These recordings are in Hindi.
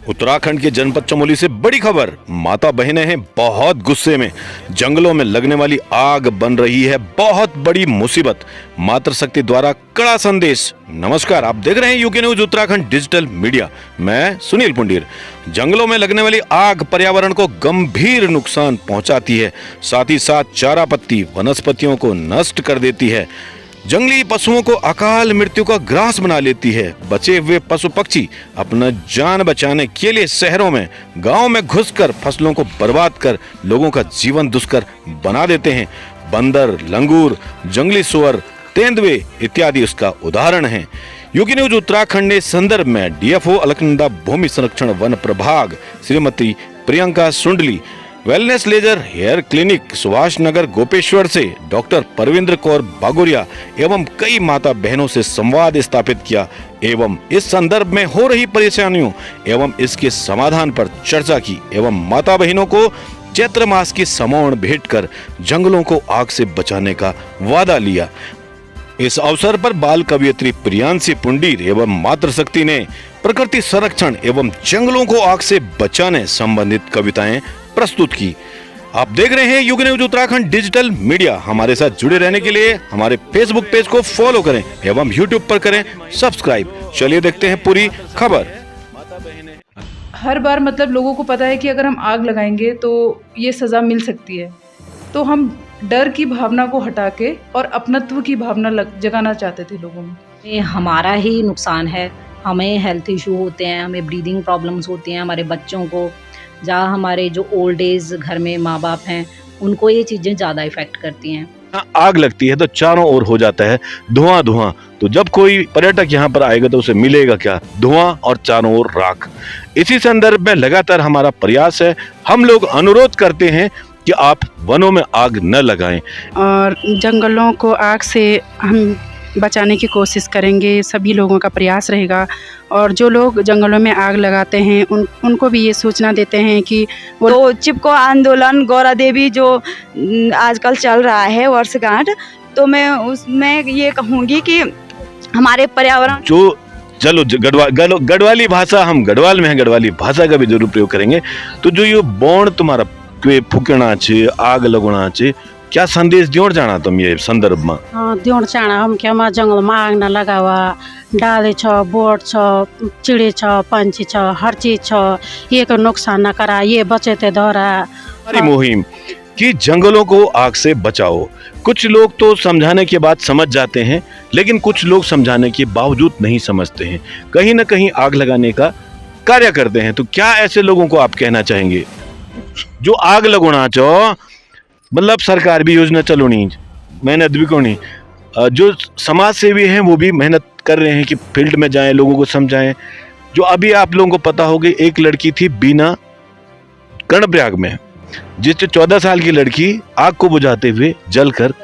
उत्तराखंड के जनपद चमोली से बड़ी खबर। माता बहनें हैं बहुत गुस्से में। जंगलों में लगने वाली आग बन रही है बहुत बड़ी मुसीबत। मातृशक्ति द्वारा कड़ा संदेश। नमस्कार, आप देख रहे हैं UK news Uttarakhand digital media. मैं सुनील पुंडीर। जंगलों में लगने वाली आग पर्यावरण को गंभीर नुकसान पहुंचाती है, साथ ही साथ चारा पत्ती वनस्पतियों को नष्ट कर देती है। जंगली पशुओं को अकाल मृत्यु का ग्रास बना लेती है। बचे हुए पशु पक्षी अपना जान बचाने के लिए शहरों में गांव में घुसकर फसलों को बर्बाद कर लोगों का जीवन दुष्कर बना देते हैं। बंदर, लंगूर, जंगली सुअर, तेंदुए इत्यादि उसका उदाहरण है। यूके न्यूज उत्तराखंड ने इस संदर्भ में डीएफओ अलकनंदा भूमि संरक्षण वन प्रभाग Shrimati Priyanka Sundli, wellness laser hair clinic Subhash Nagar Gopeshwar से डॉक्टर परविंद्र कौर बागोरिया एवं कई माता बहनों से संवाद स्थापित किया एवं इस संदर्भ में हो रही परेशानियों एवं इसके समाधान पर चर्चा की एवं माता बहनों को चैत्र मास की समौन भेंट कर जंगलों को आग से बचाने का वादा लिया। इस अवसर पर बाल कवयित्री प्रियांशी पुंडीर एवं मातृशक्ति ने प्रकृति संरक्षण एवं जंगलों को आग से बचाने संबंधित कविताएं प्रस्तुत की। आप देख रहे हैं UK news Uttarakhand digital media. हमारे साथ जुड़े रहने के लिए हमारे फेसबुक पेज को फॉलो करें एवं यूट्यूब पर करें सब्सक्राइब। चलिए देखते हैं पूरी खबर। हर बार मतलब लोगों को पता है कि अगर हम आग लगाएंगे तो ये सज़ा मिल सकती है, तो हम डर की भावना को हटा के और अपनत्व की भावना जगाना चाहते थे लोगों में। ये हमारा ही नुकसान है, हमें हेल्थ इशू होते हैं, हमें ब्रीदिंग प्रॉब्लम्स होती हैं, हमारे बच्चों को, जहाँ हमारे जो ओल्ड एज घर में माँ बाप हैं उनको ये चीज़ें ज़्यादा इफेक्ट करती हैं। आग लगती है तो चारों ओर हो जाता है धुआं धुआं। तो जब कोई पर्यटक यहाँ पर आएगा तो उसे मिलेगा क्या? धुआं और चारों ओर राख। इसी संदर्भ में लगातार हमारा प्रयास है। हम लोग अनुरोध करते हैं कि आप वनों में आग न लगाएं और जंगलों को आग से हम बचाने की कोशिश करेंगे। सभी लोगों का प्रयास रहेगा और जो लोग जंगलों में आग लगाते हैं उनको भी ये सूचना देते हैं कि वो तो चिपको आंदोलन गौरा देवी जो आजकल चल रहा है वर्षगांठ, तो मैं उसमें ये कहूँगी कि हमारे पर्यावरण जो चलो गढ़वाली भाषा, हम गढ़वाल में हैं, गढ़वाली भाषा का भी जरूर प्रयोग करेंगे। तो जो ये बौण तुम्हारा फूकना छे, आग लगना छे, क्या संदेश दियोड़ जाना तुम ये संदर्भ में? दियोड़ जाना हम क्या हमारा जंगल में आग न लगावा, डाले छ, बोट छ, चिड़े छ, पंछी छ, हर चीज छ, ये को नुकसान न करा, ये बचते दौरा। हमारी मुहिम कि जंगलों को आग से बचाओ। कुछ लोग तो समझाने के बाद समझ जाते हैं, लेकिन कुछ लोग समझाने के बावजूद नहीं समझते हैं, कहीं न कहीं आग लगाने का कार्य करते हैं। तो क्या ऐसे लोगों को आप कहना चाहेंगे जो आग लगोना चाहो? मतलब सरकार भी योजना चलोनी, मेहनत भी करनी, जो समाज सेवी हैं वो भी मेहनत कर रहे हैं कि फील्ड में जाएं, लोगों को समझाएं। जो अभी आप लोगों को पता होगी, एक लड़की थी बीना कर्णप्रयाग में, जिससे 14 साल की लड़की आग को बुझाते हुए जलकर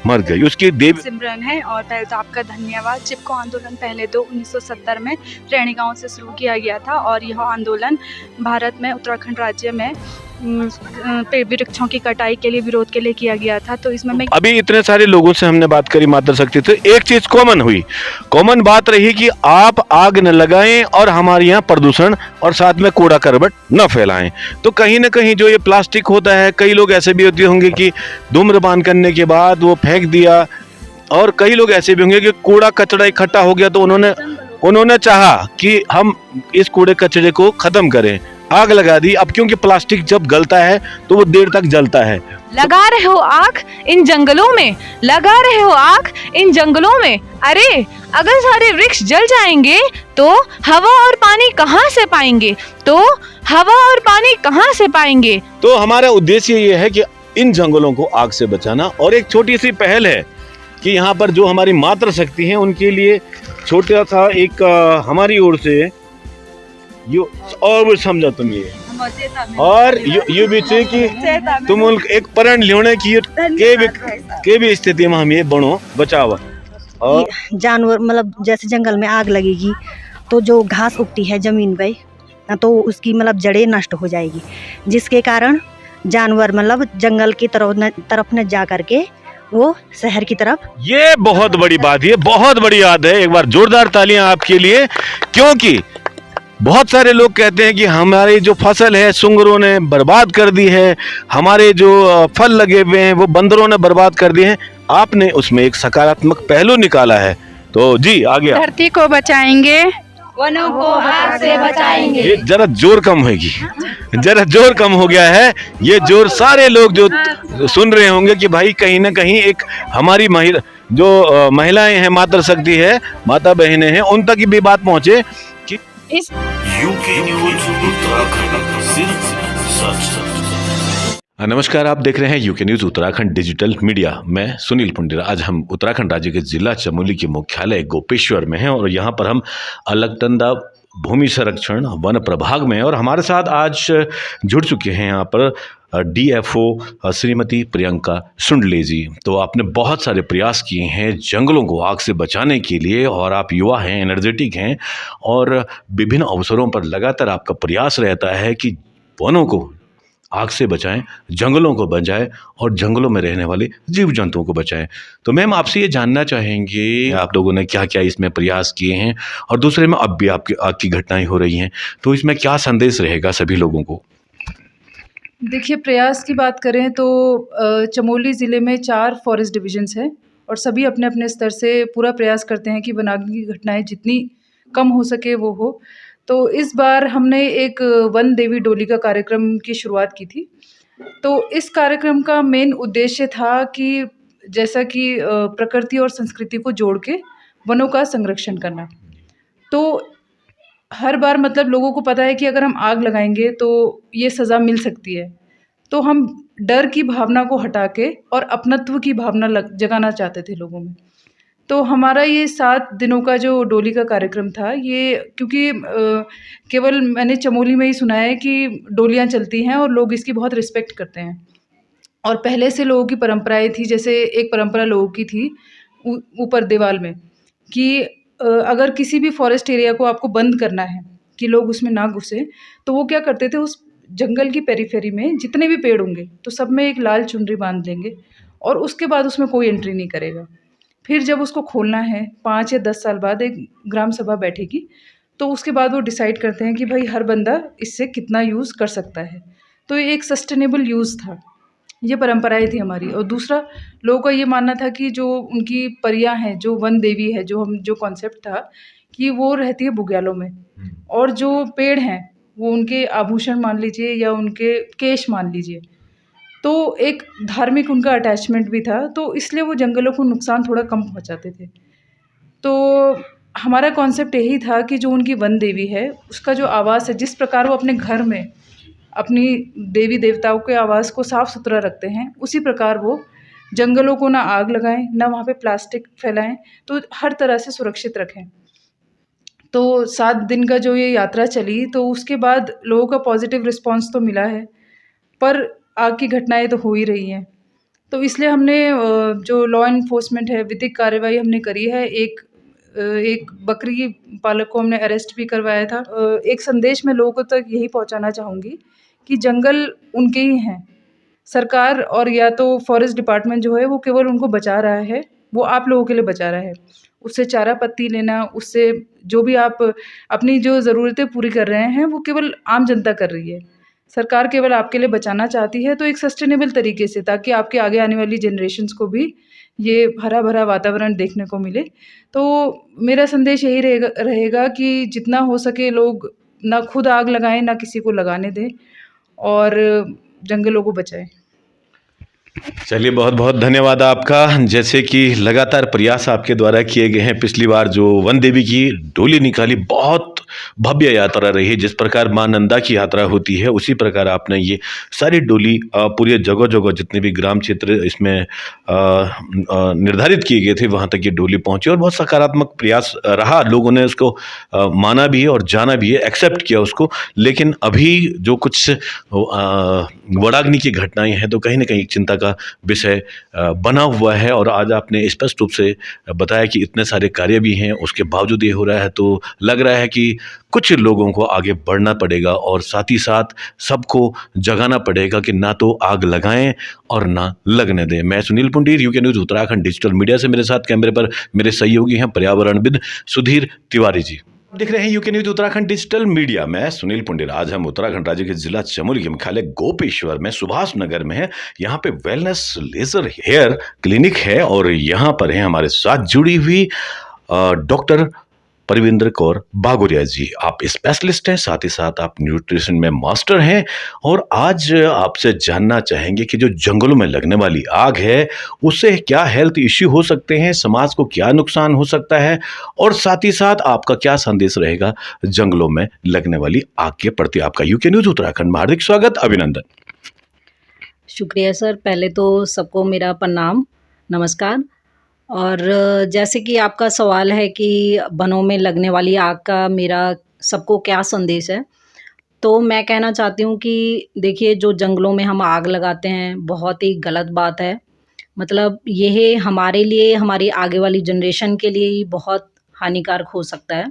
मर गई। उसकी देव सिमरन है। और पहले तो आपका धन्यवाद। चिपको आंदोलन पहले तो 1970 में रैणी गांव से शुरू किया गया था और यह आंदोलन भारत में उत्तराखंड राज्य में वृक्षों की कटाई के लिए विरोध के लिए किया गया था। तो इसमें मैं अभी इतने सारे लोगों से हमने बात करी मातृशक्ति, तो एक चीज कॉमन हुई, कॉमन बात रही कि आप आग न लगाएं और हमारे यहाँ प्रदूषण और साथ में कूड़ा करबट न फैलाएं। तो कहीं ना कहीं जो ये प्लास्टिक होता है, कई लोग ऐसे भी होते होंगे कि धूम्रपान करने के बाद वो फेंक दिया, और कई लोग ऐसे भी होंगे कि कूड़ा कचरा इकट्ठा हो गया तो उन्होंने चाहा कि हम इस कूड़े कचरे को खत्म करें, आग लगा दी। अब क्योंकि प्लास्टिक जब गलता है तो वो देर तक जलता है। लगा रहे हो आग इन जंगलों में, लगा रहे हो आग इन जंगलों में। अरे अगर सारे वृक्ष जल जाएंगे तो हवा और पानी कहाँ से पाएंगे? तो हवा और पानी कहाँ से पाएंगे? तो हमारा उद्देश्य ये है कि इन जंगलों को आग से बचाना। और एक छोटी सी पहल है कि यहाँ पर जो हमारी मातृशक्ति हैं उनके लिए छोटा सा एक हमारी ओर से यो और समझा तुम ये, और ये भी थे कि तुम एक प्रण लेने की के भी स्थिति में हम ये बनो बचावा। और जानवर मतलब जैसे जंगल में आग लगेगी तो जो घास उगती है जमीन पे तो उसकी मतलब जड़ें नष्ट हो जाएगी, जिसके कारण जानवर मतलब जंगल की तरफ न जा करके वो शहर की तरफ। ये बहुत बड़ी बात है, बहुत बड़ी याद है। एक बार जोरदार तालियां आपके लिए, क्योंकि बहुत सारे लोग कहते हैं कि हमारी जो फसल है सुंगरों ने बर्बाद कर दी है, हमारे जो फल लगे हुए हैं वो बंदरों ने बर्बाद कर दिए हैं। आपने उसमें एक सकारात्मक पहलू निकाला है, तो जी आगे आप। धरती को बचाएंगे, वनों को आग से बचाएंगे। ये जरा जोर कम होगी, जरा जोर कम हो गया है। ये जोर सारे लोग जो सुन रहे होंगे कि भाई कहीं ना कहीं एक हमारी महिलाएं हैं, मातृशक्ति है, माता बहनें हैं, उन तक भी बात पहुंचे कि इस यूके न्यूज उत्तराखंड सिर्फ सच। नमस्कार, आप देख रहे हैं UK news Uttarakhand digital media. मैं सुनील पुंडेरा। आज हम उत्तराखंड राज्य के जिला चमोली के मुख्यालय गोपेश्वर में हैं और यहाँ पर हम अलकनंदा भूमि संरक्षण वन प्रभाग में हैं और हमारे साथ आज जुड़ चुके हैं यहाँ पर DFO श्रीमती प्रियंका सुंडले जी। तो आपने बहुत सारे प्रयास किए हैं जंगलों को आग से बचाने के लिए और आप युवा हैं, एनर्जेटिक हैं और विभिन्न अवसरों पर लगातार आपका प्रयास रहता है कि वनों को आग से बचाएं, जंगलों को बचाएं और जंगलों में रहने वाले जीव जंतुओं को बचाएं। तो मैम आपसे ये जानना चाहेंगे आप लोगों ने क्या क्या इसमें प्रयास किए हैं और दूसरे में अब भी आपकी आग की घटनाएं हो रही हैं, तो इसमें क्या संदेश रहेगा सभी लोगों को? देखिए, प्रयास की बात करें तो चमोली ज़िले में 4 फॉरेस्ट डिविजन्स हैं और सभी अपने अपने स्तर से पूरा प्रयास करते हैं कि वनाग्नि की घटनाएं जितनी कम हो सके वो हो। तो इस बार हमने एक वन देवी डोली का कार्यक्रम की शुरुआत की थी। तो इस कार्यक्रम का मेन उद्देश्य था कि जैसा कि प्रकृति और संस्कृति को जोड़ के वनों का संरक्षण करना। तो हर बार मतलब लोगों को पता है कि अगर हम आग लगाएंगे तो ये सज़ा मिल सकती है, तो हम डर की भावना को हटा के और अपनत्व की भावना जगाना चाहते थे लोगों में। तो हमारा ये 7 दिनों का जो डोली का कार्यक्रम था, ये क्योंकि केवल मैंने चमोली में ही सुना है कि डोलियाँ चलती हैं और लोग इसकी बहुत रिस्पेक्ट करते हैं और पहले से लोगों की परंपराएं थी। जैसे एक परंपरा लोगों की थी ऊपर दीवार में कि अगर किसी भी फॉरेस्ट एरिया को आपको बंद करना है कि लोग उसमें ना घुसे, तो वो क्या करते थे, उस जंगल की पेरीफेरी में जितने भी पेड़ होंगे तो सब में एक लाल चुनरी बांध लेंगे और उसके बाद उसमें कोई एंट्री नहीं करेगा। फिर जब उसको खोलना है 5 या 10 साल बाद एक ग्राम सभा बैठेगी, तो उसके बाद वो डिसाइड करते हैं कि भाई हर बंदा इससे कितना यूज़ कर सकता है। तो ये एक सस्टेनेबल यूज़ था, ये परंपराएं थी हमारी। और दूसरा, लोगों का ये मानना था कि जो उनकी परियां हैं, जो वन देवी है, जो कॉन्सेप्ट था कि वो रहती है बुग्यालों में और जो पेड़ हैं वो उनके आभूषण मान लीजिए या उनके केश मान लीजिए। तो एक धार्मिक उनका अटैचमेंट भी था, तो इसलिए वो जंगलों को नुकसान थोड़ा कम पहुंचाते थे। तो हमारा कॉन्सेप्ट यही था कि जो उनकी वन देवी है उसका जो आवास है, जिस प्रकार वो अपने घर में अपनी देवी देवताओं के आवास को साफ़ सुथरा रखते हैं, उसी प्रकार वो जंगलों को ना आग लगाएं, ना वहाँ पे प्लास्टिक फैलाएं, तो हर तरह से सुरक्षित रखें। तो 7 दिन का जो ये यात्रा चली, तो उसके बाद लोगों का पॉजिटिव रिस्पांस तो मिला है, पर आग की घटनाएं तो हो ही रही हैं। तो इसलिए हमने जो लॉ एनफोर्समेंट है, विधिक कार्रवाई हमने करी है। एक बकरी पालक को हमने अरेस्ट भी करवाया था। एक संदेश मैं लोगों तक यही पहुंचाना चाहूँगी कि जंगल उनके ही हैं। सरकार और या तो फॉरेस्ट डिपार्टमेंट जो है वो केवल उनको बचा रहा है, वो आप लोगों के लिए बचा रहा है। उससे चारा पत्ती लेना, उससे जो भी आप अपनी जो ज़रूरतें पूरी कर रहे हैं वो केवल आम जनता कर रही है। सरकार केवल आपके लिए बचाना चाहती है, तो एक सस्टेनेबल तरीके से, ताकि आपके आगे आने वाली जनरेशन्स को भी ये हरा भरा वातावरण देखने को मिले। तो मेरा संदेश यही रहेगा कि जितना हो सके लोग ना खुद आग लगाएं, ना किसी को लगाने दें और जंगलों को बचाएं। चलिए, बहुत बहुत धन्यवाद आपका। जैसे कि लगातार प्रयास आपके द्वारा किए गए हैं, पिछली बार जो वन देवी की डोली निकाली, बहुत भव्य यात्रा रही है। जिस प्रकार मां नंदा की यात्रा होती है उसी प्रकार आपने ये सारी डोली पूरे जगह जगह जितने भी ग्राम क्षेत्र इसमें निर्धारित किए गए थे वहाँ तक ये डोली पहुँची और बहुत सकारात्मक प्रयास रहा। लोगों ने उसको माना भी है और जाना भी है, एक्सेप्ट किया उसको। लेकिन अभी जो कुछ वनाग्नि की घटनाएं हैं तो कहीं ना कहीं चिंता का विषय बना हुआ है और आज आपने स्पष्ट रूप से बताया कि इतने सारे कार्य भी हैं, उसके बावजूद ये हो रहा है। तो लग रहा है कि कुछ लोगों को आगे बढ़ना पड़ेगा और साथ ही साथ सबको जगाना पड़ेगा कि ना तो आग लगाएं और ना लगने दें। मैं Sunil Pundir, UK news Uttarakhand digital media से, मेरे साथ कैमरे पर मेरे सहयोगी हैं पर्यावरणविद सुधीर तिवारी जी। देख रहे हैं UK news Uttarakhand digital media में सुनील पुंडेर। आज हम उत्तराखंड राज्य के जिला चमोली के मुख्यालय गोपेश्वर में सुभाष नगर में है। यहाँ पे वेलनेस लेजर हेयर क्लिनिक है और यहाँ पर है हमारे साथ जुड़ी हुई डॉक्टर परविंदर कौर बागोरिया जी। आप स्पेशलिस्ट हैं, साथ ही साथ आप न्यूट्रिशन में मास्टर हैं और आज आपसे जानना चाहेंगे कि जो जंगलों में लगने वाली आग है उससे क्या हेल्थ इश्यू हो सकते हैं, समाज को क्या नुकसान हो सकता है और साथ ही साथ आपका क्या संदेश रहेगा जंगलों में लगने वाली आग के प्रति। आपका यूके न्यूज उत्तराखंड में हार्दिक स्वागत, अभिनंदन। शुक्रिया सर। पहले तो सबको मेरा प्रणाम, नमस्कार। और जैसे कि आपका सवाल है कि वनों में लगने वाली आग का मेरा सबको क्या संदेश है, तो मैं कहना चाहती हूँ कि देखिए, जो जंगलों में हम आग लगाते हैं बहुत ही गलत बात है। मतलब ये हमारे लिए, हमारी आगे वाली जनरेशन के लिए ही बहुत हानिकारक हो सकता है।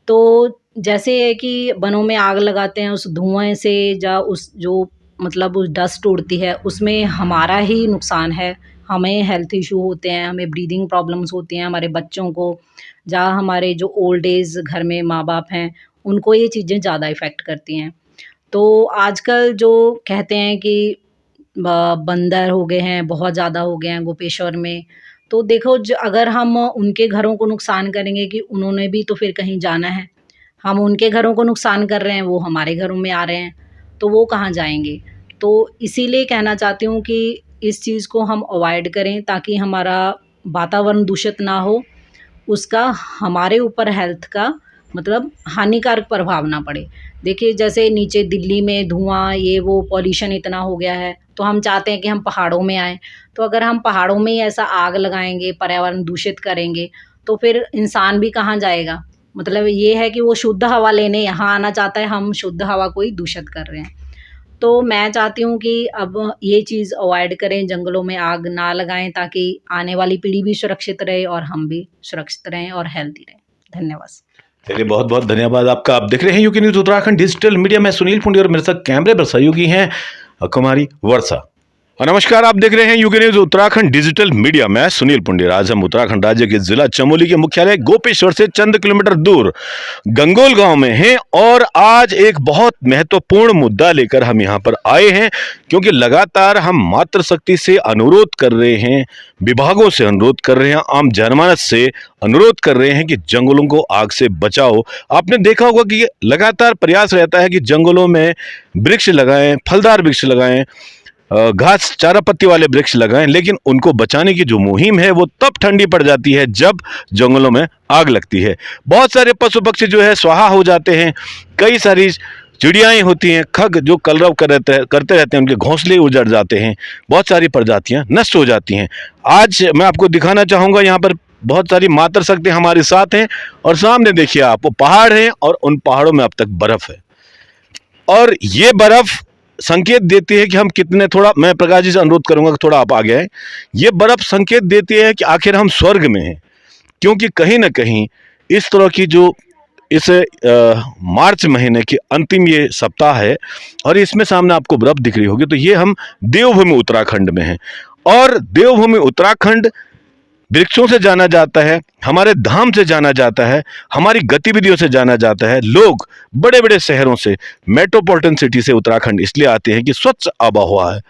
तो जैसे है कि वनों में आग लगाते हैं, उस धुएं से या उस जो मतलब उस डस्ट उड़ती है उसमें हमारा ही नुकसान है। हमें हेल्थ इशू होते हैं, हमें ब्रीदिंग प्रॉब्लम्स होती हैं, हमारे बच्चों को, जहाँ हमारे जो ओल्ड एज घर में माँ बाप हैं उनको ये चीज़ें ज़्यादा इफ़ेक्ट करती हैं। तो आजकल जो कहते हैं कि बंदर हो गए हैं, बहुत ज़्यादा हो गए हैं गोपेश्वर में, तो देखो अगर हम उनके घरों को नुकसान करेंगे कि उन्होंने भी तो फिर कहीं जाना है। हम उनके घरों को नुकसान कर रहे हैं, वो हमारे घरों में आ रहे हैं, तो वो कहाँ जाएंगे। तो इसीलिए कहना चाहती हूँ कि इस चीज़ को हम अवॉइड करें ताकि हमारा वातावरण दूषित ना हो, उसका हमारे ऊपर हेल्थ का मतलब हानिकारक प्रभाव ना पड़े। देखिए, जैसे नीचे दिल्ली में धुआं, ये वो पॉल्यूशन इतना हो गया है, तो हम चाहते हैं कि हम पहाड़ों में आएँ। तो अगर हम पहाड़ों में ही ऐसा आग लगाएंगे, पर्यावरण दूषित करेंगे, तो फिर इंसान भी कहाँ जाएगा। मतलब ये है कि वो शुद्ध हवा लेने यहाँ आना चाहता है, हम शुद्ध हवा को ही दूषित कर रहे हैं। तो मैं चाहती हूँ कि अब ये चीज़ अवॉइड करें, जंगलों में आग ना लगाएं ताकि आने वाली पीढ़ी भी सुरक्षित रहे और हम भी सुरक्षित रहें और हेल्दी रहें। धन्यवाद। चलिए, बहुत बहुत धन्यवाद आपका। आप देख रहे हैं UK news Uttarakhand digital media में सुनील पुंडेर और मेरे साथ कैमरे पर सहयोगी हैं कुमारी वर्षा। नमस्कार, आप देख रहे हैं UK news Uttarakhand digital media में सुनील पुंडेर। आज हम उत्तराखंड राज्य के जिला चमोली के मुख्यालय गोपेश्वर से चंद किलोमीटर दूर गंगोल गांव में हैं और आज एक बहुत महत्वपूर्ण मुद्दा लेकर हम यहां पर आए हैं, क्योंकि लगातार हम मातृशक्ति से अनुरोध कर रहे हैं, विभागों से अनुरोध कर रहे हैं, आम जनमानस से अनुरोध कर रहे हैं कि जंगलों को आग से बचाओ। आपने देखा होगा कि लगातार प्रयास रहता है कि जंगलों में वृक्ष लगाएं, फलदार वृक्ष लगाएं, घास चारा पत्ती वाले वृक्ष लगाएं, लेकिन उनको बचाने की जो मुहिम है वो तब ठंडी पड़ जाती है जब जंगलों में आग लगती है। बहुत सारे पशु पक्षी जो है स्वाहा हो जाते हैं, कई सारी चिड़ियाएं होती हैं, खग जो कलरव करते रहते हैं, उनके घोंसले उजड़ जाते हैं, बहुत सारी प्रजातियां नष्ट हो जाती हैं। आज मैं आपको दिखाना चाहूँगा, यहाँ पर बहुत सारी मातृशक्ति हमारे साथ हैं और सामने देखिए आप, वो पहाड़ हैं और उन पहाड़ों में अब तक बर्फ़ है और ये बर्फ़ संकेत देती है कि हम कितने, थोड़ा मैं प्रकाश जी से अनुरोध करूंगा कि थोड़ा आप आगे आए। ये बर्फ संकेत देती है कि आखिर हम स्वर्ग में हैं, क्योंकि कहीं ना कहीं इस तरह की जो इस मार्च महीने के अंतिम ये सप्ताह है और इसमें सामने आपको बर्फ दिख रही होगी, तो ये हम देवभूमि उत्तराखंड में हैं और देवभूमि उत्तराखंड वृक्षों से जाना जाता है, हमारे धाम से जाना जाता है, हमारी गतिविधियों से जाना जाता है। लोग बड़े बड़े शहरों से, मेट्रोपॉलिटन सिटी से उत्तराखंड इसलिए आते हैं कि स्वच्छ आबोहवा है,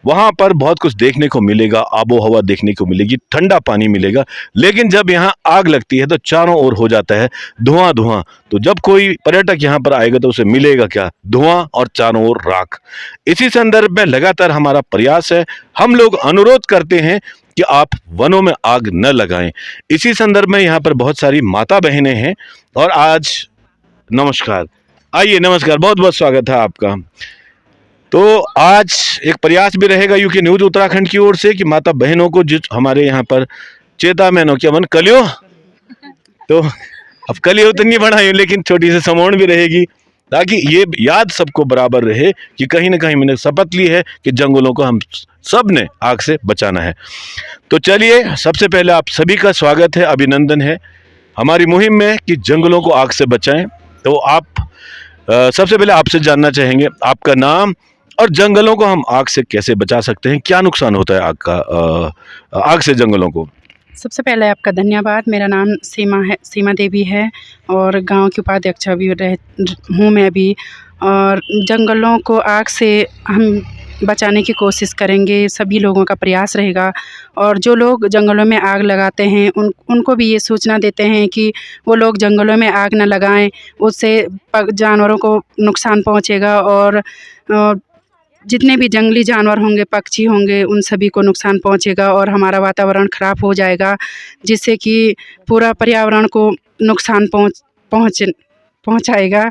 वहाँ पर बहुत कुछ देखने को मिलेगा, आबो हवा देखने को मिलेगी, ठंडा पानी मिलेगा। लेकिन जब यहाँ आग लगती है तो चारों ओर हो जाता है धुआं धुआं। तो जब कोई पर्यटक यहाँ पर आएगा तो उसे मिलेगा क्या? धुआं और चारों ओर राख। इसी संदर्भ में लगातार हमारा प्रयास है, हम लोग अनुरोध करते हैं कि आप वनों में आग न लगाएं। इसी संदर्भ में यहाँ पर बहुत सारी माता बहनें हैं और आज नमस्कार, आइए, नमस्कार, बहुत बहुत स्वागत है आपका। तो आज एक प्रयास भी रहेगा यूके न्यूज उत्तराखंड की ओर से कि माता बहनों को जो हमारे यहाँ पर चेता मैनो क्या मन कलियो, तो अब कलियो तो नहीं बढ़ाई लेकिन छोटी सी समोण भी रहेगी, ताकि ये याद सबको बराबर रहे कि कहीं ना कहीं मैंने शपथ ली है कि जंगलों को हम सब ने आग से बचाना है। तो चलिए, सबसे पहले आप सभी का स्वागत है, अभिनंदन है हमारी मुहिम में कि जंगलों को आग से बचाएं। तो आप सबसे पहले आपसे जानना चाहेंगे आपका नाम और जंगलों को हम आग से कैसे बचा सकते हैं, क्या नुकसान होता है आग से जंगलों को? सबसे पहले आपका धन्यवाद। मेरा नाम सीमा देवी है और गांव की उपाध्यक्ष भी हूँ मैं अभी। और जंगलों को आग से हम बचाने की कोशिश करेंगे, सभी लोगों का प्रयास रहेगा। और जो लोग जंगलों में आग लगाते हैं उनको भी ये सूचना देते हैं कि वो लोग जंगलों में आग न लगाएं, उससे जानवरों को नुकसान पहुंचेगा। और जितने भी जंगली जानवर होंगे, पक्षी होंगे, उन सभी को नुकसान पहुंचेगा और हमारा वातावरण ख़राब हो जाएगा, जिससे कि पूरा पर्यावरण को नुकसान पहुंचाएगा।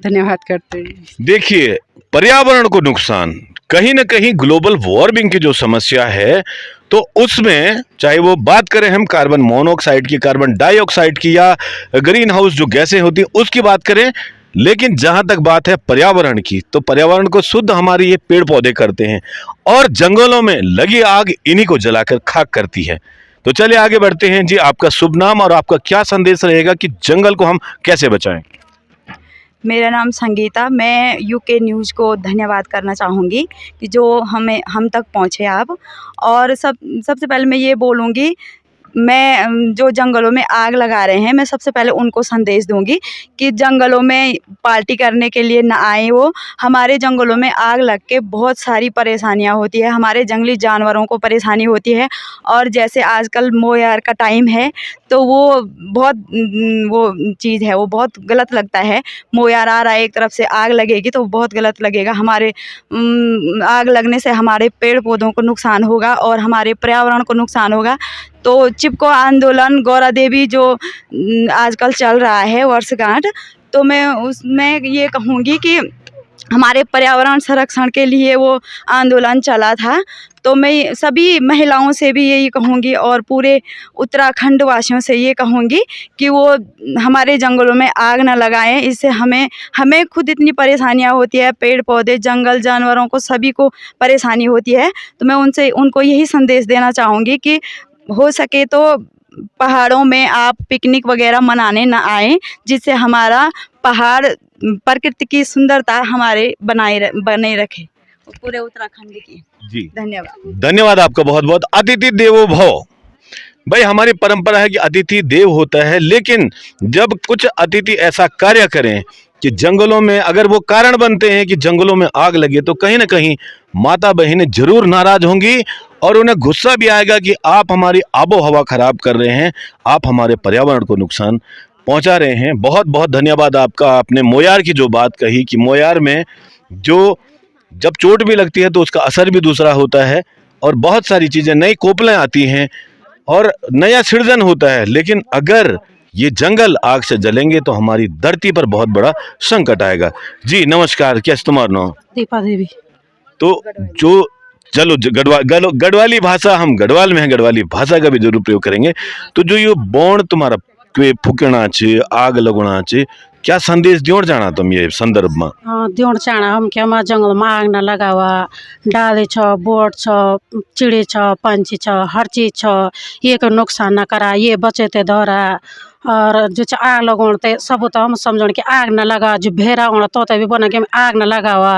धन्यवाद करते हैं। देखिए, पर्यावरण को नुकसान, कहीं ना कहीं ग्लोबल वार्मिंग की जो समस्या है, तो उसमें चाहे वो बात करें हम कार्बन मोनोऑक्साइड की, कार्बन डाइऑक्साइड की, या ग्रीन हाउस जो गैसें होती हैं उसकी बात करें, लेकिन जहां तक बात है पर्यावरण की, तो पर्यावरण को शुद्ध हमारे ये पेड़ पौधे करते हैं और जंगलों में लगी आग इन्हीं को जलाकर खाक करती है। तो चलिए आगे बढ़ते हैं जी। आपका शुभ नाम और आपका क्या संदेश रहेगा कि जंगल को हम कैसे बचाएं? मेरा नाम संगीता। मैं यूके न्यूज़ को धन्यवाद करना चाहूँगी कि जो हम तक पहुँचे आप। और सबसे पहले मैं ये बोलूँगी, मैं जो जंगलों में आग लगा रहे हैं, मैं सबसे पहले उनको संदेश दूंगी कि जंगलों में पार्टी करने के लिए ना आए। वो हमारे जंगलों में आग लग के बहुत सारी परेशानियां होती है, हमारे जंगली जानवरों को परेशानी होती है। और जैसे आजकल मोयार का टाइम है, तो वो बहुत वो चीज़ है, वो बहुत गलत लगता है। मोयार आ रहा है, एक तरफ से आग लगेगी तो बहुत गलत लगेगा। हमारे आग लगने से हमारे पेड़ पौधों को नुकसान होगा और हमारे पर्यावरण को नुकसान होगा। तो चिपको आंदोलन, गौरा देवी जो आजकल चल रहा है वर्षगांठ, तो मैं उसमें ये कहूँगी कि हमारे पर्यावरण संरक्षण के लिए वो आंदोलन चला था। तो मैं सभी महिलाओं से भी यही कहूँगी और पूरे उत्तराखंड वासियों से ये कहूँगी कि वो हमारे जंगलों में आग न लगाएं। इससे हमें खुद इतनी परेशानियां होती है, पेड़ पौधे, जंगल जानवरों को सभी को परेशानी होती है। तो मैं उनको यही संदेश देना चाहूँगी कि हो सके तो पहाड़ों में आप पिकनिक वगैरह मनाने ना आएं, जिससे हमारा पहाड़ प्रकृति की सुंदरता हमारे बने रखे पूरे उत्तराखंड की। जी धन्यवाद आपका बहुत बहुत। अतिथि देवो भव, भाई हमारी परंपरा है कि अतिथि देव होता है, लेकिन जब कुछ अतिथि ऐसा कार्य करें कि जंगलों में, अगर वो कारण बनते हैं कि जंगलों में आग लगे, तो कहीं ना कहीं माता बहनें जरूर नाराज होंगी और उन्हें गुस्सा भी आएगा कि आप हमारी आबो हवा खराब कर रहे हैं, आप हमारे पर्यावरण को नुकसान पहुंचा रहे हैं। बहुत बहुत धन्यवाद आपका। आपने मोयार की जो बात कही कि मोयार में जब चोट भी लगती है तो उसका असर भी दूसरा होता है और बहुत सारी चीजें, नई कोपलें आती हैं और नया सृजन होता है। लेकिन अगर ये जंगल आग से जलेंगे तो हमारी धरती पर बहुत बड़ा संकट आएगा। जी नमस्कार, क्या तुम्हारा नाम? दीपा देवी। तो जो चलो गढ़वाली भाषा, हम गढ़वाल में हैं, गढ़वाली भाषा का भी जरूर प्रयोग करेंगे। तो जो ये बौण तुम्हारा फूकना चे, आग लगना चे, क्या संदेश दियोड़ जाना तुम ये संदर्भ में? दियोड़ जाना हम क्या हमारे जंगल में आग न लगावा, डाले छ, बोट छ, चिड़े छ, पंछी छ, हर चीज छ, ये को नुकसान न करा, ये बचे ते धरा। और जो आग लगाते सब तो हम समझ कि आग न लगा, जो भेरा होना तो भी बना कि आग न लगावा।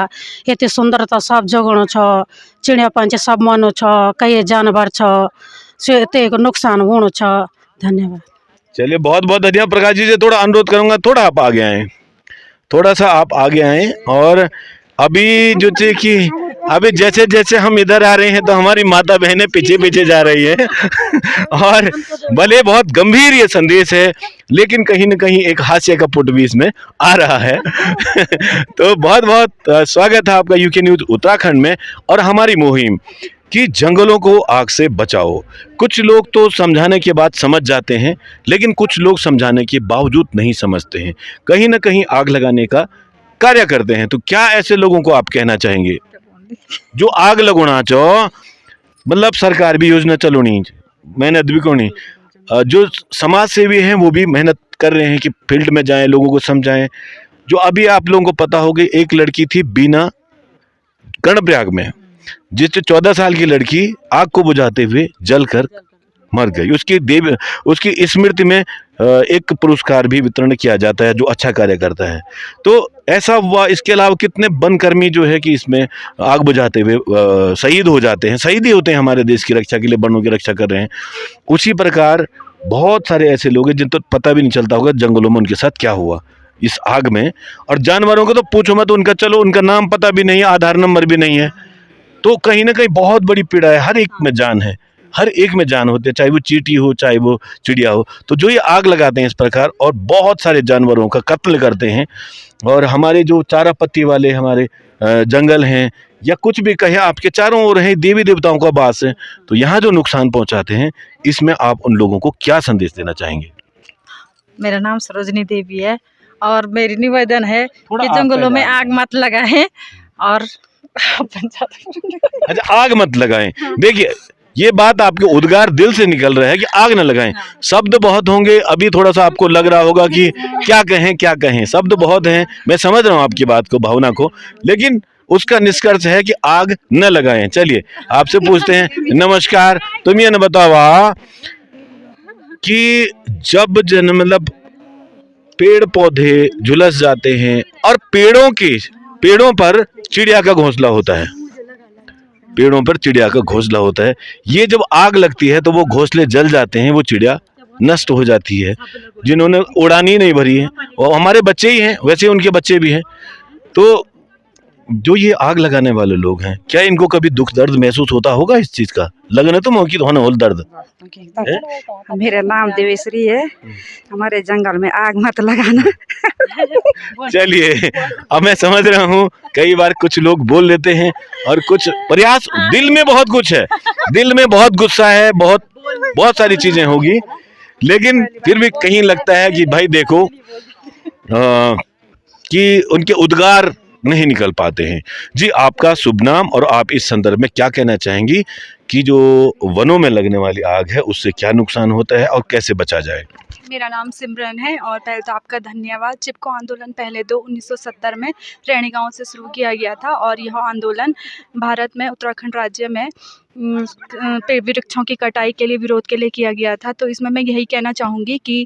ये सुंदरता सब जगह छ, चिड़िया पंछी सब मनो छ, कई जानवर छ, से को नुकसान होना छ। धन्यवाद। चलिए बहुत बहुत धन्यवाद। प्रकाश जी से थोड़ा अनुरोध करूंगा, थोड़ा आप आगे आए, थोड़ा सा आप आगे आए। और अभी जो थे कि अभी जैसे जैसे हम इधर आ रहे हैं तो हमारी माता बहनें पीछे पीछे जा रही है और भले बहुत गंभीर ये संदेश है, लेकिन कहीं न कहीं एक हास्य का पुट भी इसमें आ रहा है तो बहुत बहुत स्वागत है आपका यूके न्यूज़ उत्तराखंड में और हमारी मुहिम कि जंगलों को आग से बचाओ। कुछ लोग तो समझाने के बाद समझ जाते हैं, लेकिन कुछ लोग समझाने के बावजूद नहीं समझते हैं, कहीं ना कहीं आग लगाने का कार्य करते हैं। तो क्या ऐसे लोगों को आप कहना चाहेंगे जो आग लगोना चाहो? मतलब सरकार भी योजना चलोनी, मेहनत भी करनी, जो समाज सेवी हैं वो भी मेहनत कर रहे हैं कि फील्ड में जाएं, लोगों को समझाएं। जो अभी आप लोगों को पता होगी, एक लड़की थी बीना कर्णप्रयाग में, जिससे 14 साल की लड़की आग को बुझाते हुए जलकर मर गई। उसकी स्मृति में एक पुरस्कार भी वितरण किया जाता है जो अच्छा कार्य करता है। तो ऐसा हुआ। इसके अलावा कितने वनकर्मी जो है कि इसमें आग बुझाते हुए शहीद हो जाते हैं, शहीद ही होते हैं हमारे देश की रक्षा के लिए, वनों की रक्षा कर रहे हैं। उसी प्रकार बहुत सारे ऐसे लोग हैं जिनको पता भी नहीं चलता होगा जंगलों में उनके साथ क्या हुआ इस आग में। और जानवरों को तो पूछो मत, उनका नाम पता भी नहीं है, आधार नंबर भी नहीं है। तो कहीं ना कहीं बहुत बड़ी पीड़ा है। हर एक में जान है, हर एक में जान होती है, चाहे वो चींटी हो चाहे वो चिड़िया हो। तो जो ये आग लगाते हैं इस प्रकार और बहुत सारे जानवरों का कत्ल करते हैं, और हमारे जो चारा पत्ती वाले हमारे जंगल हैं या कुछ भी कहें, आपके चारों ओर हैं, देवी देवताओं का वास है, तो यहाँ जो नुकसान पहुँचाते हैं इसमें आप उन लोगों को क्या संदेश देना चाहेंगे? मेरा नाम सरोजनी देवी है और मेरी निवेदन है कि आग जंगलों में पैदा आग मत लगाएं और अच्छा, आग मत लगाएं। देखिए, ये बात आपके उद्गार दिल से निकल रहा है कि आग न लगाएं। शब्द बहुत होंगे, अभी थोड़ा सा आपको लग रहा होगा कि क्या कहें, शब्द बहुत हैं, मैं समझ रहा हूँ आपकी बात को, भावना को, लेकिन उसका निष्कर्ष है कि आग न लगाएं। चलिए आपसे पूछते हैं, नमस्कार, तुम ये न बतावा कि जब मतलब पेड़ पौधे झुलस जाते हैं और पेड़ों पर चिड़िया का घोंसला होता है, पेड़ों पर चिड़िया का घोंसला होता है, ये जब आग लगती है तो वो घोंसले जल जाते हैं, वो चिड़िया नष्ट हो जाती है जिन्होंने उड़ान ही नहीं भरी है, और हमारे बच्चे ही हैं, वैसे उनके बच्चे भी हैं। तो जो ये आग लगाने वाले लोग हैं, क्या इनको कभी दुख दर्द महसूस होता होगा इस चीज का? लगने तो मौकी तो होना होल दर्द। मेरा नाम देवेश्वरी है। हमारे जंगल में आग मत लगाना। चलिए, अब मैं समझ रहा हूँ कई बार कुछ लोग बोल लेते हैं और कुछ प्रयास, दिल में बहुत कुछ है, दिल में बहुत गुस्सा है, बहुत सारी चीजें होगी, लेकिन फिर भी कहीं लगता है कि भाई देखो कि उनके उद्गार नहीं निकल पाते हैं। जी, आपका शुभ नाम और आप इस संदर्भ में क्या कहना चाहेंगी कि जो वनों में लगने वाली आग है उससे क्या नुकसान होता है और कैसे बचा जाए? मेरा नाम सिमरन है और पहले तो आपका धन्यवाद। चिपको आंदोलन पहले तो 1970 में रैणी गांव से शुरू किया गया था और यह आंदोलन भारत में उत्तराखंड राज्य में पेड़ वृक्षों की कटाई के लिए, विरोध के लिए किया गया था। तो इसमें मैं यही कहना चाहूँगी कि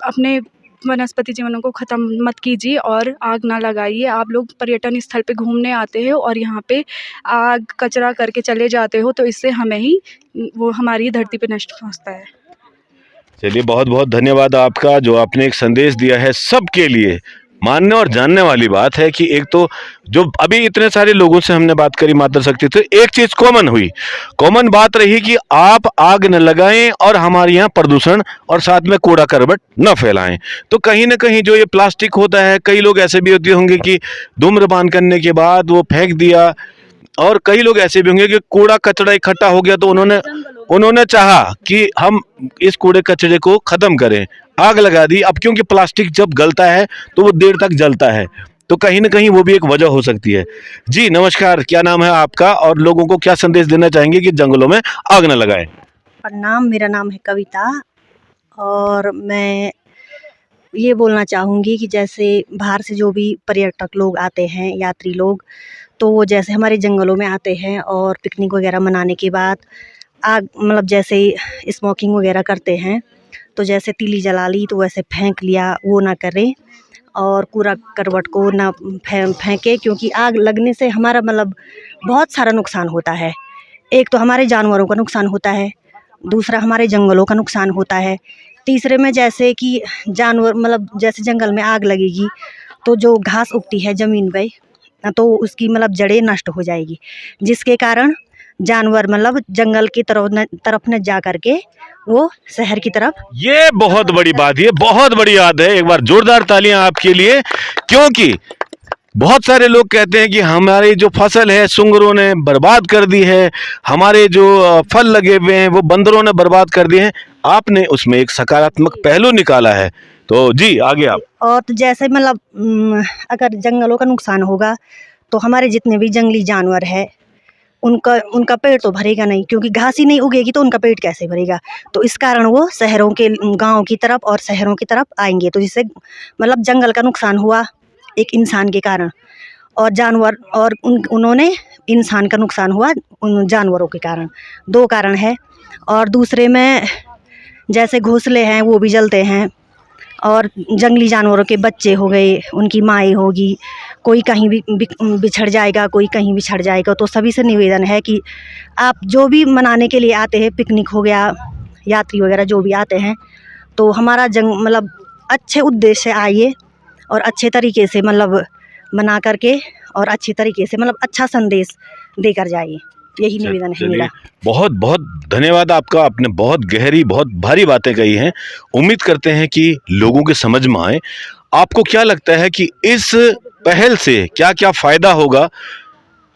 अपने वनस्पति जीवनों को ख़त्म मत कीजिए और आग ना लगाइए। आप लोग पर्यटन स्थल पे घूमने आते हो और यहाँ पे आग कचरा करके चले जाते हो, तो इससे हमें ही वो हमारी धरती पे नष्ट पहुँचता है। चलिए, बहुत बहुत धन्यवाद आपका, जो आपने एक संदेश दिया है सबके लिए। मानने और जानने वाली बात है कि एक तो जो अभी इतने सारे लोगों से हमने बात करी मातृशक्ति, तो एक चीज कॉमन बात रही कि आप आग न लगाएं और हमारे यहाँ प्रदूषण और साथ में कूड़ा करबट न फैलाएं। तो कहीं ना कहीं जो ये प्लास्टिक होता है, कई लोग ऐसे भी होते होंगे कि धूम्रपान करने के बाद वो फेंक दिया, और कई लोग ऐसे भी होंगे कि कूड़ा कचरा इकट्ठा हो गया तो उन्होंने चाहा कि हम इस कूड़े कचरे को खत्म करें, आग लगा दी। अब क्योंकि प्लास्टिक जब गलता है तो वो देर तक जलता है, तो कहीं ना कहीं वो भी एक वजह हो सकती है। जी नमस्कार, क्या नाम है आपका और लोगों को क्या संदेश देना चाहेंगे कि जंगलों में आग न लगाएं? प्रणाम, मेरा नाम है कविता और मैं ये बोलना चाहूँगी कि जैसे बाहर से जो भी पर्यटक लोग आते हैं, यात्री लोग, तो वो जैसे हमारे जंगलों में आते हैं और पिकनिक वगैरह मनाने के बाद आग मतलब जैसे स्मोकिंग वगैरह करते हैं, तो जैसे तीली जला ली तो वैसे फेंक लिया, वो ना करें और कूड़ा करवट को ना फेंके, क्योंकि आग लगने से हमारा मतलब बहुत सारा नुकसान होता है। एक तो हमारे जानवरों का नुकसान होता है, दूसरा हमारे जंगलों का नुकसान होता है, तीसरे में जैसे कि जानवर मतलब जैसे जंगल में आग लगेगी तो जो घास उगती है ज़मीन पे, तो उसकी मतलब जड़ें नष्ट हो जाएगी, जिसके कारण जानवर मतलब जंगल की तरफ न जा करके वो शहर की तरफ। ये बहुत बड़ी बात, ये बहुत बड़ी बात है। एक बार जोरदार तालियां आपके लिए, क्योंकि बहुत सारे लोग कहते हैं कि हमारी जो फसल है सुंगरों ने बर्बाद कर दी है, हमारे जो फल लगे हुए हैं वो बंदरों ने बर्बाद कर दिए हैं। आपने उसमें एक सकारात्मक पहलू निकाला है, तो जी आगे आप। और तो जैसे मतलब अगर जंगलों का नुकसान होगा तो हमारे जितने भी जंगली जानवर है उनका पेट तो भरेगा नहीं, क्योंकि घास ही नहीं उगेगी तो उनका पेट कैसे भरेगा। तो इस कारण वो शहरों के गाँव की तरफ और शहरों की तरफ आएंगे, तो जिससे मतलब जंगल का नुकसान हुआ एक इंसान के कारण, और जानवर और उन्होंने इंसान का नुकसान हुआ उन जानवरों के कारण। दो कारण है। और दूसरे में जैसे घोंसले हैं वो भी जलते हैं, और जंगली जानवरों के बच्चे हो गए, उनकी माएँ होगी, कोई कहीं भी बिछड़ जाएगा, कोई कहीं बिछड़ जाएगा। तो सभी से निवेदन है कि आप जो भी मनाने के लिए आते हैं, पिकनिक हो गया, यात्री वगैरह जो भी आते हैं, तो हमारा मतलब अच्छे उद्देश्य से आइए और अच्छे तरीके से मतलब मना करके और अच्छी तरीके से मतलब अच्छा संदेश देकर जाइए। यही निवेदन है मेरा। बहुत बहुत धन्यवाद आपका, आपने बहुत गहरी बहुत भारी बातें कही हैं। उम्मीद करते हैं कि लोगों के समझ में आए। आपको क्या लगता है कि इस पहल से क्या क्या फायदा होगा,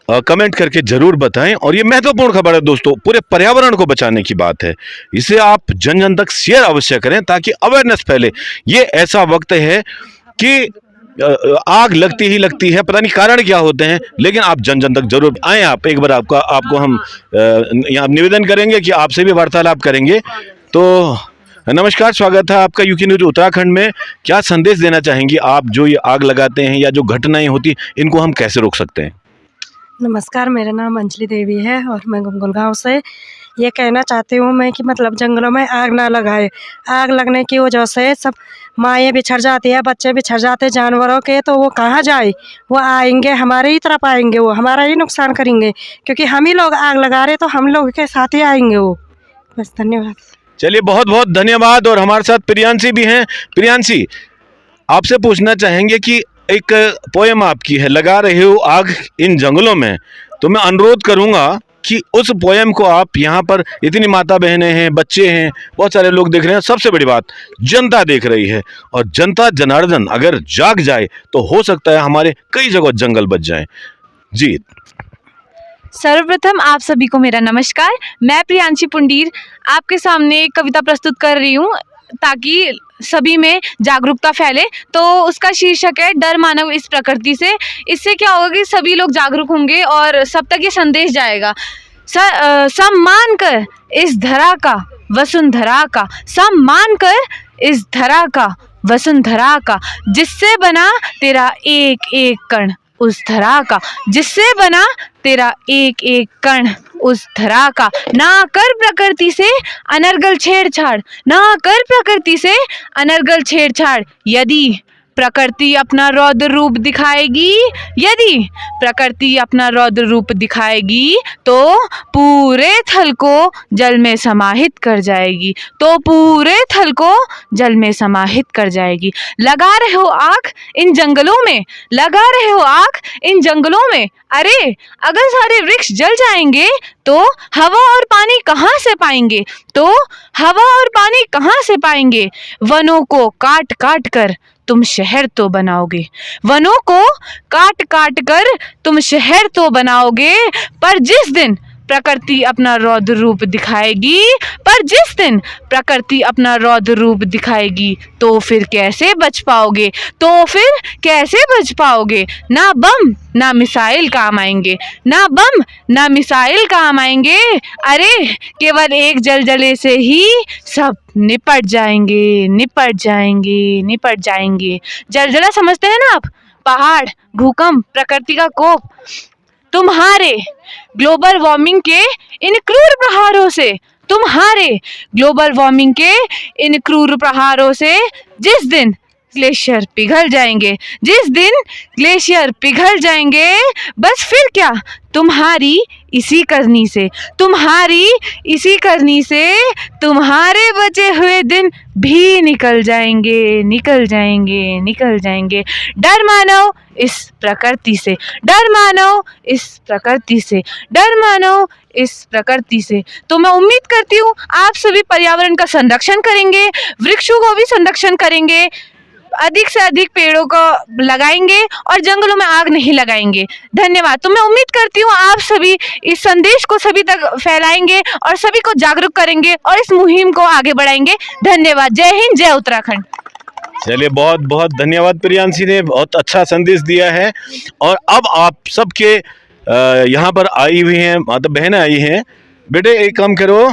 कमेंट करके जरूर बताएं। और ये महत्वपूर्ण खबर है दोस्तों, पूरे पर्यावरण को बचाने की बात है। इसे आप जन जन तक शेयर अवश्य करें ताकि अवेयरनेस फैले। ये ऐसा वक्त है कि आग लगती ही लगती है, पता नहीं कारण क्या होते हैं, लेकिन आप जन जन तक जरूर आएँ। आप एक बार आपको हम यहाँ निवेदन करेंगे कि आपसे भी वार्तालाप करेंगे। तो नमस्कार, स्वागत है आपका यूके न्यूज उत्तराखंड में। क्या संदेश देना चाहेंगी आप, जो ये आग लगाते हैं या जो घटनाएं होती इनको हम कैसे रोक सकते हैं? नमस्कार, मेरा नाम अंजलि देवी है और मैं गुलगांव से ये कहना चाहती हूँ मैं कि मतलब जंगलों में आग ना लगाए। आग लगने की वजह से सब माएँ बिछड़ जाती है, बच्चे बिछड़ जाते हैं जानवरों के, तो वो कहाँ जाए? वो आएंगे हमारे ही तरफ आएंगे, वो हमारा ही नुकसान करेंगे, क्योंकि हम ही लोग आग लगा रहे तो हम लोग के साथ ही आएंगे वो। बस, धन्यवाद। चलिए, बहुत बहुत धन्यवाद। और हमारे साथ प्रियांशी भी हैं। प्रियांशी, आपसे पूछना चाहेंगे कि एक पोएम आपकी है, लगा रहे हो आग इन जंगलों में, तो मैं अनुरोध करूंगा कि उस पोएम को आप यहाँ पर, इतनी माता बहनें हैं, बच्चे हैं, बहुत सारे लोग देख रहे हैं, सबसे बड़ी बात जनता देख रही है, और जनता जनार्दन अगर जाग जाए तो हो सकता है हमारे कई जगह जंगल बच जाएं। जी, सर्वप्रथम आप सभी को मेरा नमस्कार। मैं प्रियांशी पुंडीर आपके सामने एक कविता प्रस्तुत कर रही हूँ ताकि सभी में जागरूकता फैले। तो उसका शीर्षक है डर मानव इस प्रकृति से। इससे क्या होगा कि सभी लोग जागरूक होंगे और सब तक ये संदेश जाएगा। सम्मान कर इस धरा का वसुंधरा का, सम्मान कर इस धरा का वसुंधरा का, जिससे बना तेरा एक एक कण उस धरा का, जिससे बना तेरा एक एक कण उस धरा का। ना कर प्रकृति से अनर्गल छेड़छाड़, ना कर प्रकृति से अनर्गल छेड़छाड़। यदि प्रकृति अपना रौद्र रूप दिखाएगी, यदि प्रकृति अपना रौद्र रूप दिखाएगी तो पूरे थल को जल में समाहित कर जाएगी, तो पूरे थल को जल में समाहित कर जाएगी। लगा रहे हो आग इन जंगलों में, लगा रहे हो आग इन जंगलों में। अरे अगर सारे वृक्ष जल जाएंगे तो हवा और पानी कहाँ से पाएंगे, तो हवा और पानी कहाँ से पाएंगे। वनों को काट काट कर तुम शहर तो बनाओगे, वनों को काट काट कर तुम शहर तो बनाओगे, पर जिस दिन प्रकृति अपना रौद्र रूप दिखाएगी, पर जिस दिन प्रकृति अपना रौद्र रूप दिखाएगी तो फिर कैसे बच पाओगे, तो फिर कैसे बच पाओगे। ना बम ना मिसाइल काम आएंगे, ना बम ना मिसाइल काम आएंगे। अरे केवल एक जलजले से ही सब निपट जाएंगे, निपट जाएंगे, निपट जाएंगे। जलजला समझते हैं ना आप? पहाड़, भूकंप, प्रकृति का कोप। तुम्हारे ग्लोबल वार्मिंग के इन क्रूर प्रहारों से, तुम्हारे ग्लोबल वार्मिंग के इन क्रूर प्रहारों से जिस दिन ग्लेशियर पिघल जाएंगे, जिस दिन ग्लेशियर पिघल जाएंगे, बस फिर क्या तुम्हारी इसी करनी से, तुम्हारी इसी करनी से तुम्हारे बचे हुए दिन भी निकल जाएंगे, निकल जाएंगे, निकल जाएंगे। डर मानो इस प्रकृति से, डर मानो इस प्रकृति से, डर मानो इस प्रकृति से। तो मैं उम्मीद करती हूँ आप सभी पर्यावरण का संरक्षण करेंगे, वृक्षों को भी संरक्षण करेंगे, अधिक से अधिक पेड़ों को लगाएंगे और जंगलों में आग नहीं लगाएंगे। धन्यवाद। तो मैं उम्मीद करती हूँ आप सभी इस संदेश को सभी तक फैलाएंगे और सभी को जागरूक करेंगे और इस मुहिम को आगे बढ़ाएंगे। धन्यवाद। जय हिंद, जय उत्तराखंड। चलिए, बहुत बहुत धन्यवाद। प्रियांशी ने बहुत अच्छा संदेश दिया है। और अब आप सबके यहाँ पर आई हुई हैं, माता बहनें आई हैं। बेटे एक काम करो,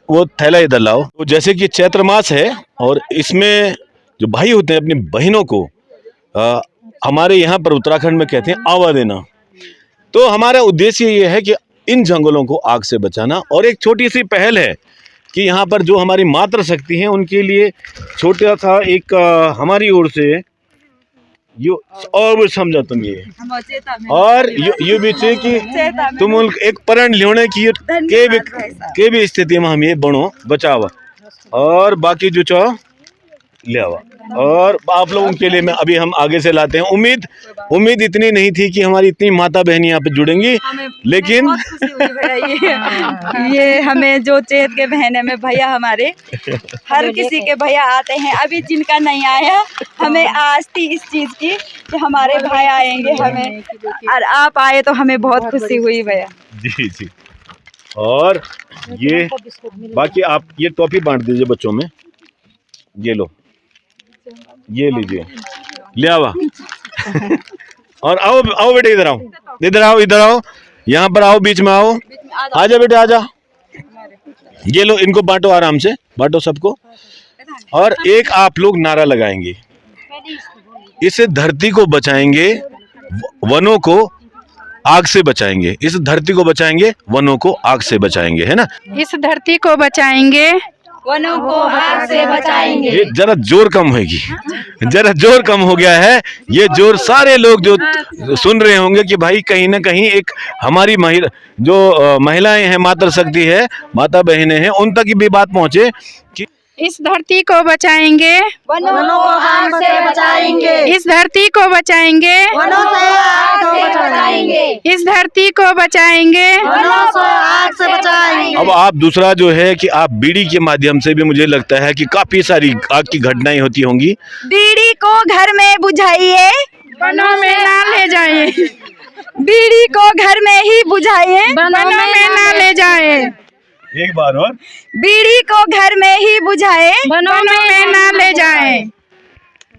वो थैला इधर लाओ। तो जैसे कि चैत्र मास है और इसमें जो भाई होते हैं अपनी बहनों को हमारे यहाँ पर उत्तराखंड में कहते हैं आवा देना। तो हमारा उद्देश्य ये है कि इन जंगलों को आग से बचाना। और एक छोटी सी पहल है कि यहाँ पर जो हमारी मातृ शक्ति हैं उनके लिए छोटा सा एक हमारी ओर से यो और वो समझा तुम ये और ये भी थे कि तुम उन एक प्रण लियोने की के भी स्थिति में हम ये बनो बचावा और बाकी जो चाहो ले आवा। और आप लोगों के लिए मैं अभी हम आगे से लाते हैं। उम्मीद इतनी नहीं थी कि हमारी इतनी माता बहन यहाँ पे जुड़ेंगी, लेकिन ये हमें जो चेत के बहन में भैया हमारे हर किसी के भैया आते हैं। अभी जिनका नहीं आया हमें आस थी इस चीज की कि हमारे भाई आएंगे हमें, और आप आए तो हमें बहुत खुशी हुई भैया। जी जी। और ये बाकी आप ये टॉफी बांट दीजिए बच्चों में, ये लो ये लीजिए ले आवा। और आओ आओ बेटे इधर आओ इधर आओ यहाँ पर आओ, बीच में आओ, आजा बेटे आजा। ये लो इनको बांटो, आराम से बांटो सबको। और एक आप लोग नारा लगाएंगे, इस धरती को बचाएंगे वनों को आग से बचाएंगे, इस धरती को बचाएंगे वनों को आग से बचाएंगे, है ना। इस धरती को बचाएंगे वनों को आग से बचाएंगे। ये जरा जोर कम होगी, जरा जोर कम हो गया है। ये जोर सारे लोग जो सुन रहे होंगे कि भाई कहीं ना कहीं एक हमारी महिलाएं हैं, मातृ शक्ति है, माता बहनें हैं, उन तक भी बात पहुंचे कि इस धरती को बचाएंगे वनों को आग से बचाएंगे। इस धरती को बचाएंगे वनों से आग से बचाएंगे। इस धरती को बचाएंगे वनों को आग से बचाएंगे। अब आप दूसरा जो है कि आप बीड़ी के माध्यम से भी मुझे लगता है कि काफी सारी आग की घटनाएं होती होंगी। बीड़ी को घर में बुझाइए, वनों में ना ले जाए, बीड़ी को घर में ही बुझाइए, वनों में ना ले जाए। एक बार और, बीड़ी को घर में ही बुझाए, वनों में ना ले जाए।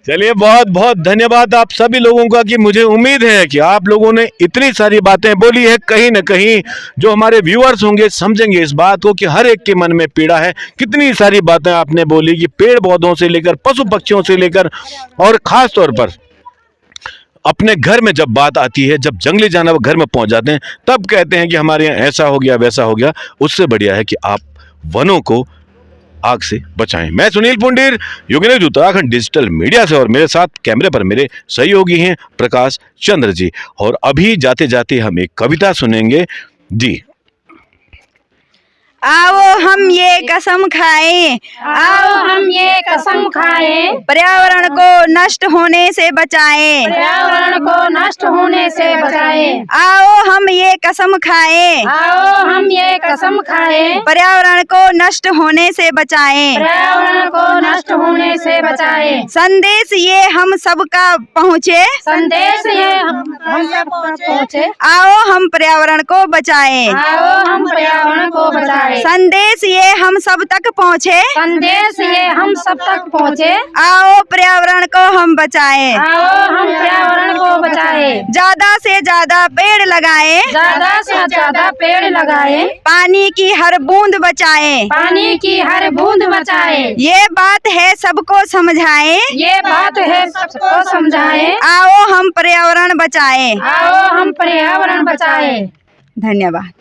चलिए बहुत बहुत धन्यवाद आप सभी लोगों का कि मुझे उम्मीद है कि आप लोगों ने इतनी सारी बातें बोली है, कहीं न कहीं जो हमारे व्यूअर्स होंगे समझेंगे इस बात को कि हर एक के मन में पीड़ा है। कितनी सारी बातें आपने बोली कि पेड़ पौधों से लेकर पशु पक्षियों से लेकर और खास तौर पर अपने घर में जब बात आती है, जब जंगली जानवर घर में पहुंच जाते हैं तब कहते हैं कि हमारे यहाँ ऐसा हो गया वैसा हो गया। उससे बढ़िया है कि आप वनों को आग से बचाएं। मैं Sunil Pundir, UK news Uttarakhand digital media से, और मेरे साथ कैमरे पर मेरे सहयोगी हैं प्रकाश चंद्र जी। और अभी जाते जाते हम एक कविता सुनेंगे जी। आओ हम ये कसम खाएं, आओ हम ये कसम खाएं, पर्यावरण को नष्ट होने से बचाएं, पर्यावरण को नष्ट होने से बचाएं। आओ हम ये कसम खाएं, आओ हम ये कसम खाएं, पर्यावरण को नष्ट होने से बचाएं, पर्यावरण को नष्ट होने से बचाएं। संदेश ये हम सबका पहुँचे, संदेश ये हम तक पहुँचे। आओ हम पर्यावरण को बचाएं, आओ हम पर्यावरण को बचाएं। संदेश ये हम सब तक पहुँचे, संदेश ये हम सब तक पहुँचे। आओ पर्यावरण को हम बचाएं, आओ हम पर्यावरण को बचाएं। ज्यादा से ज्यादा पेड़ लगाएं, ज्यादा से ज्यादा पेड़ लगाएं। पानी की हर बूंद बचाएं, पानी की हर बूंद बचाएं। ये बात है सबको समझाएं, ये बात है सबको समझाएं। आओ हम पर्यावरण बचाएं, आओ हम पर्यावरण बचाएं। धन्यवाद।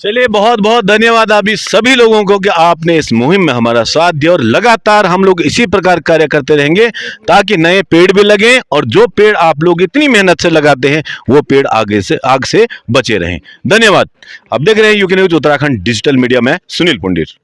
चलिए बहुत बहुत धन्यवाद आप सभी लोगों को कि आपने इस मुहिम में हमारा साथ दिया। और लगातार हम लोग इसी प्रकार कार्य करते रहेंगे ताकि नए पेड़ भी लगें और जो पेड़ आप लोग इतनी मेहनत से लगाते हैं वो पेड़ आग से बचे रहें। धन्यवाद। अब देख रहे हैं UK news Uttarakhand digital media में सुनील पुंडीर।